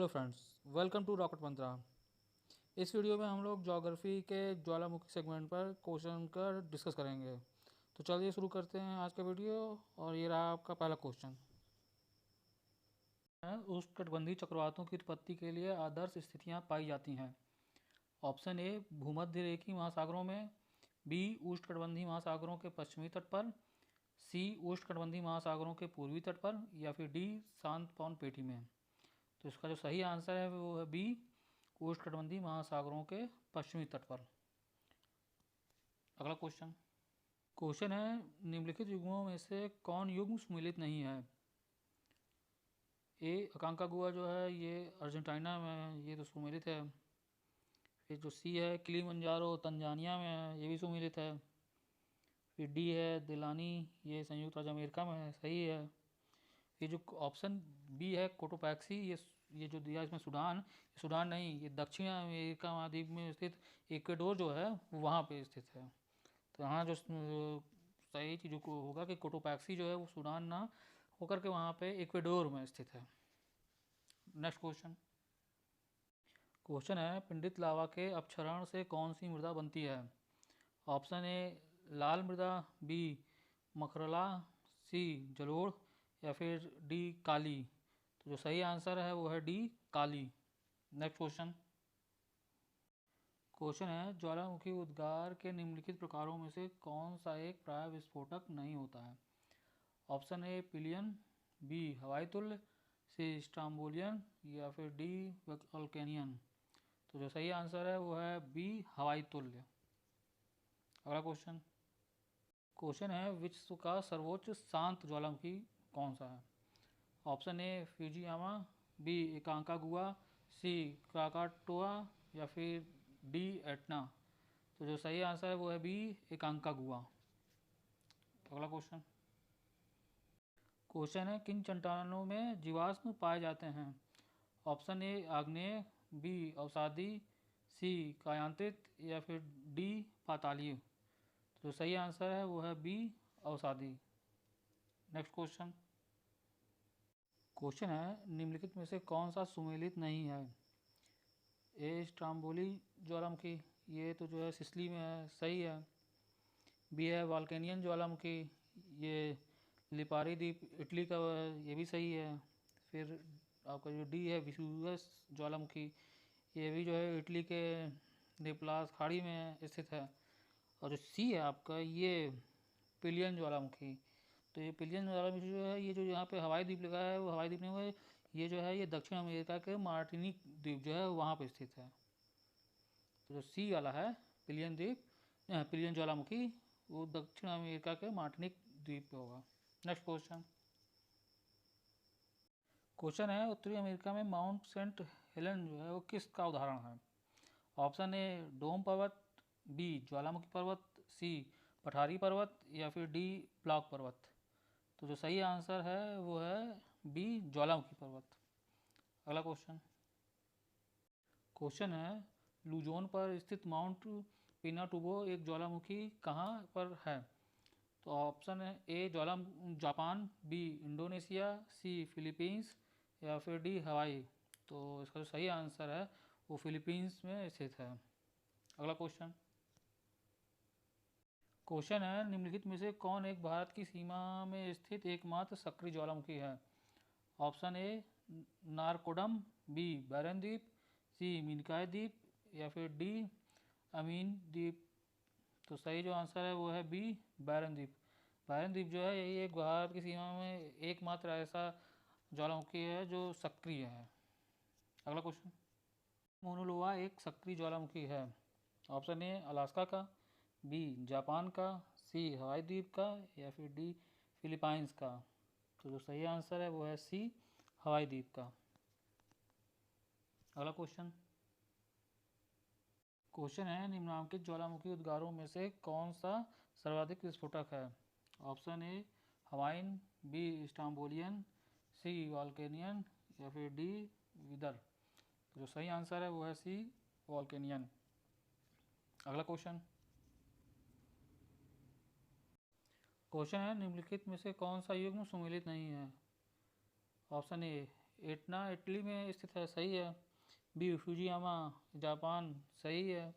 Hello friends, welcome to rocket Mantra. इस video में हम लोग ज्योग्राफी के ज्वालामुखी सेगमेंट पर क्वेश्चन का डिस्कस करेंगे। तो चलिए शुरू करते हैं आज का वीडियो। और ये रहा आपका पहला क्वेश्चन। उष्णकटिबंधीय चक्रवातों की उत्पत्ति के लिए आदर्श स्थितियां पाई जाती हैं। ऑप्शन ए भूमध्य रेखीय महासागरों में, बी उष्णकटिबंधीय महासागरों के पश्चिमी तट पर, सी उष्णकटिबंधीय महासागरों के पूर्वी तट पर, या फिर डी शांत पवन पेटी में। तो इसका जो सही आंसर है वो है बी उष्णकटिबंधीय महासागरों के पश्चिमी तट पर। अगला क्वेश्चन है निम्नलिखित युग्मों में से कौन युग्म सुमेलित नहीं है। ए अकांकागुआ जो है ये अर्जेंटीना में है, ये तो सुमेलित है। फिर जो सी है किलिमंजारो तंजानिया में है, ये भी सुमेलित है। फिर डी है दिलानी, ये संयुक्त राज्य अमेरिका में है, सही है। ये जो ऑप्शन बी है कोटोपैक्सी, ये जो दिया इसमें सूडान नहीं, ये दक्षिण अमेरिका महाद्वीप में स्थित इक्वेडोर जो है वहाँ पे स्थित है। तो यहाँ जो सही चीज़ को होगा कि कोटोपैक्सी जो है वो सूडान ना होकर के वहाँ पे इक्वेडोर में स्थित है। नेक्स्ट क्वेश्चन है पिंडित लावा के अपक्षरण से कौन सी मृदा बनती है। ऑप्शन ए लाल मृदा, बी मखरला, सी जलोढ़, या फिर डी काली। तो जो सही आंसर है वो है डी काली। नेक्स्ट क्वेश्चन है ज्वालामुखी उद्गार के निम्नलिखित प्रकारों में से कौन सा एक प्राय विस्फोटक नहीं होता है। ऑप्शन ए पिलियन, बी हवाई तुल्य, सी स्ट्राम्बोलियन, या फिर डी वल्केनियन। तो जो सही आंसर है वो है बी हवाई तुल्य। अगला क्वेश्चन है विश्व का सर्वोच्च शांत ज्वालामुखी कौन सा है। Option A Fujiyama, B Aconcagua, C Krakatoa, या फिर डी एटना। तो जो सही आंसर है वो है बी एकांकागुआ। अगला क्वेश्चन है किन चट्टानों में जीवाश्म पाए जाते हैं। ऑप्शन ए आग्नेय, बी अवसादी, सी कायांत्रित, या फिर डी पातालीय। तो सही आंसर है वो है बी अवसादी। नेक्स्ट क्वेश्चन है निम्नलिखित में से कौन सा सुमेलित नहीं है। ए स्ट्राम्बोली ज्वालामुखी, ये तो जो है सिसली में है, सही है। बी है वाल्केनियन ज्वालामुखी, ये लिपारी द्वीप इटली का है, ये भी सही है। फिर आपका जो डी है विसुवियस ज्वालामुखी, ये भी जो है इटली के नेपलास खाड़ी में स्थित है। और जो सी है आपका ये पिलियन ज्वालामुखी, तो ये पिलियन ज्वालामुखी जो है ये जो यहाँ पे हवाई द्वीप लिखा है वो हवाई द्वीप नहीं हुआ, ये जो है ये दक्षिण अमेरिका के मार्टिनिक द्वीप जो है वहाँ पे स्थित है। तो जो सी वाला है पिलियन द्वीप, पिलियन ज्वालामुखी, वो दक्षिण अमेरिका के मार्टिनिक द्वीप पे होगा। नेक्स्ट क्वेश्चन है उत्तरी अमेरिका में माउंट सेंट हेलेन जो है वो किसका उदाहरण है। ऑप्शन ए डोम पर्वत, बी ज्वालामुखी पर्वत, सी पठारी पर्वत, या फिर डी ब्लॉक पर्वत। तो जो सही आंसर है वो है बी ज्वालामुखी पर्वत। अगला क्वेश्चन है लुजोन पर स्थित माउंट पिनाटुबो एक ज्वालामुखी कहाँ पर है। तो ऑप्शन है A Japan, B Indonesia, C Philippines, या फिर डी हवाई। तो इसका जो सही आंसर है वो फिलीपींस में स्थित है। अगला क्वेश्चन है निम्नलिखित में से कौन एक भारत की सीमा में स्थित एकमात्र सक्रिय ज्वालामुखी है। ऑप्शन ए नारकोडम, बी बैरन द्वीप, सी मीनकाय द्वीप, या फिर डी अमीन द्वीप। तो सही जो आंसर है वो है बी बैरन द्वीप। बैरन द्वीप जो है यही एक भारत की सीमा में एकमात्र ऐसा ज्वालामुखी है जो सक्रिय है। अगला मोनुलोवा एक सक्रिय ज्वालामुखी है। ऑप्शन ए अलास्का का, बी जापान का, सी हवाई द्वीप का, या फिर डी फिलीपाइंस का। तो जो सही आंसर है वो है सी हवाई द्वीप का। अगला क्वेश्चन है निम्नलिखित ज्वालामुखी उद्गारों में से कौन सा सर्वाधिक विस्फोटक है। ऑप्शन ए हवाइन, बी स्टाम्बोलियन, सी वॉल्केनियन, या फिर डी विदर। जो सही आंसर है वो है सी वॉल्केनियन। अगला क्वेश्चन है निम्नलिखित में से कौन सा युग्म सुमेलित नहीं है। ऑप्शन ए एटना इटली में स्थित है, सही है। बी फुजियामा जापान, सही है।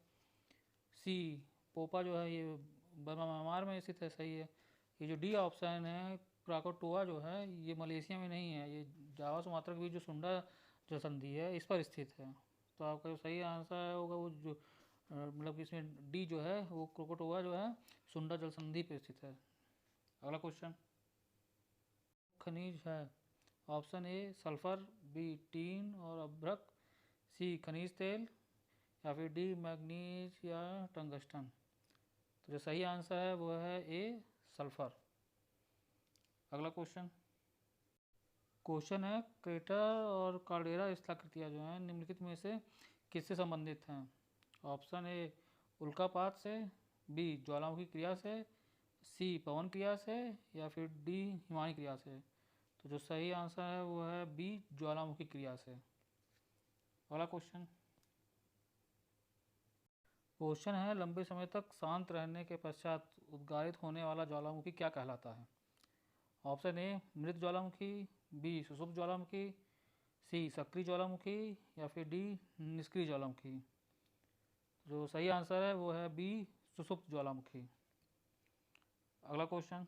सी पोपा जो है ये बर्मा म्यांमार में स्थित है, सही है। ये जो डी ऑप्शन है क्राकोटोआ जो है ये मलेशिया में नहीं है, ये जावा सुमात्रा के बीच जो सुंडा जलसंधि है इस पर स्थित है। तो आपका जो सही आंसर होगा वो जो मतलब कि इसमें डी जो है वो क्राकोटोआ जो है सुंडा जलसंधि पर स्थित है। अगला क्वेश्चन, खनिज है। Option A sulphur, B tin और अभ्रक, सी खनिज तेल, या फिर डी मैग्नीज या टंगस्टन। तो जो सही आंसर है वो है ए सल्फर। अगला क्वेश्चन, क्वेश्चन है क्रेटर और कार्डेरा स्थलाकृतियाँ जो हैं निम्नलिखित में से किससे संबंधित हैं। ऑप्शन ए उल्कापात से, बी ज्वालामुखी क्रिया से, सी पवन क्रिया से, या फिर डी हिमानी क्रिया से। तो जो सही आंसर है वो है बी ज्वालामुखी क्रिया से। अगला क्वेश्चन, क्वेश्चन है लंबे समय तक शांत रहने के पश्चात उद्गारित होने वाला ज्वालामुखी क्या कहलाता है। ऑप्शन ए मृत ज्वालामुखी, बी सुषुप्त ज्वालामुखी, सी सक्रिय ज्वालामुखी, या फिर डी निष्क्रिय ज्वालामुखी। जो सही आंसर है वो है बी सुषुप्त ज्वालामुखी। अगला क्वेश्चन,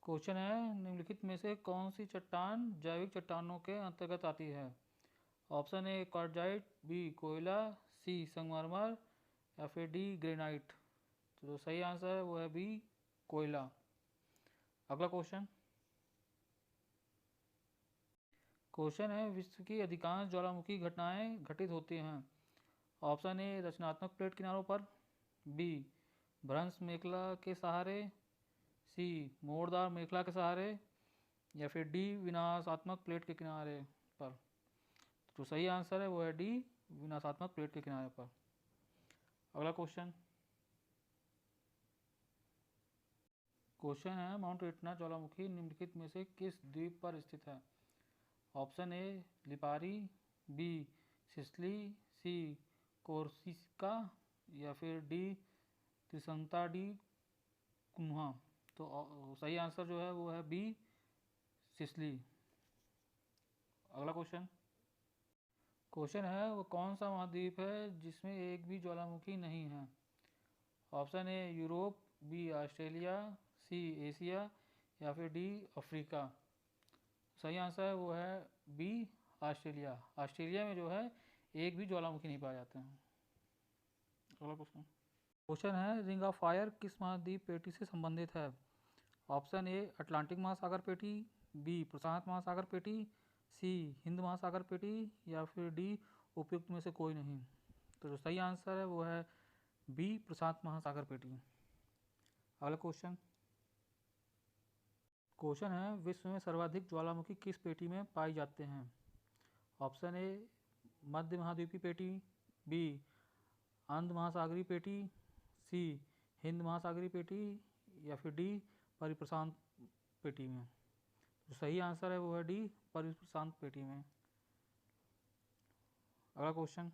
क्वेश्चन है निम्नलिखित में से कौन सी चट्टान जैविक चट्टानों के अंतर्गत आती है। ऑप्शन ए क्वार्टजाइट, बी कोयला, सी संगमरमर, या फिर डी ग्रेनाइट। तो जो सही आंसर है वो है बी कोयला। अगला क्वेश्चन, क्वेश्चन है विश्व की अधिकांश ज्वालामुखी घटनाएं घटित होती हैं। ऑप्शन ए रचनात्मक प्लेट किनारों पर, बी भ्रंश मेखला के सहारे, सी मोड़दार मेखला के सहारे, या फिर डी विनाशात्मक प्लेट के किनारे पर। तो सही आंसर है वो है डी विनाशात्मक प्लेट के किनारे पर। अगला क्वेश्चन, क्वेश्चन है माउंट एटना ज्वालामुखी निम्नलिखित में से किस द्वीप पर स्थित है। Option A Lipari, B Sicily, C Corsica, या फिर डी त्रिसंता डी कुन्हा। तो सही आंसर जो है वो है बी सिसली। अगला क्वेश्चन, क्वेश्चन है वो कौन सा महाद्वीप है जिसमें एक भी ज्वालामुखी नहीं है। Option A Europe, B Australia, C Asia, या फिर डी अफ्रीका। सही आंसर है वो है बी ऑस्ट्रेलिया। ऑस्ट्रेलिया में जो है एक भी ज्वालामुखी नहीं पाए जाते हैं। अगला क्वेश्चन, क्वेश्चन है रिंग ऑफ फायर किस महाद्वीप पेटी से संबंधित है। ऑप्शन ए अटलांटिक महासागर पेटी, बी प्रशांत महासागर पेटी, सी हिंद महासागर पेटी, या फिर डी उपयुक्त में से कोई नहीं। तो जो सही आंसर है वो है बी प्रशांत महासागर पेटी। अगला क्वेश्चन, क्वेश्चन है विश्व में सर्वाधिक ज्वालामुखी किस पेटी में पाई जाते हैं। ऑप्शन ए मध्य महाद्वीपीय पेटी, बी अंध महासागरीय पेटी, सी हिंद महासागरीय पेटी, या फिर डी परिप्रशांत पेटी में। तो सही आंसर है वो है डी परिप्रशांत पेटी में। अगला क्वेश्चन,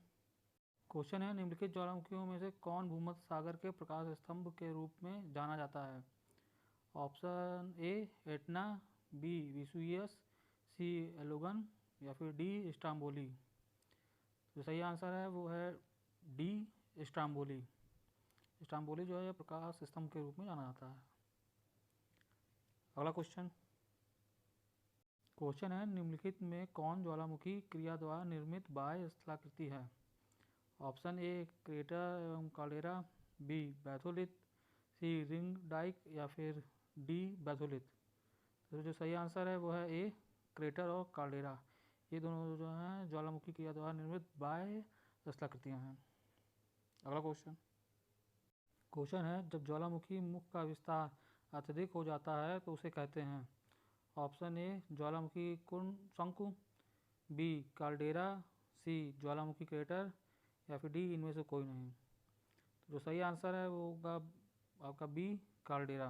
क्वेश्चन है निम्नलिखित ज्वालामुखियों में से कौन भूमध्य सागर के प्रकाश स्तंभ के रूप में जाना जाता है। ऑप्शन ए एटना, बी विसुयस, सी एलोगन, या फिर डी स्ट्राम्बोली। जो सही आंसर है वो है डी स्ट्राम्बोली। स्ट्राम्बोली जो है प्रकाश स्तंभ के रूप में जाना जाता है। अगला क्वेश्चन, क्वेश्चन है निम्नलिखित में कौन ज्वालामुखी क्रिया द्वारा निर्मित बाह्य स्थलाकृति है। ऑप्शन ए क्रेटर एवं काल्डेरा, बी बैथोलिथ, सी रिंग डाइक, या फिर डी बैथोलिथ। तो जो सही आंसर है वो है ए क्रेटर और काल्डेरा। ये दोनों जो हैं ज्वालामुखी क्रिया द्वारा निर्मित बाह्य स्थलाकृतियाँ हैं। अगला क्वेश्चन, क्वेश्चन है जब ज्वालामुखी मुख का विस्तार अत्यधिक हो जाता है तो उसे कहते हैं। ऑप्शन ए ज्वालामुखी कुंड शंकु, बी काल्डेरा, सी ज्वालामुखी क्रेटर, या फिर डी इनमें से कोई नहीं। तो जो सही आंसर है वो होगा आपका बी काल्डेरा।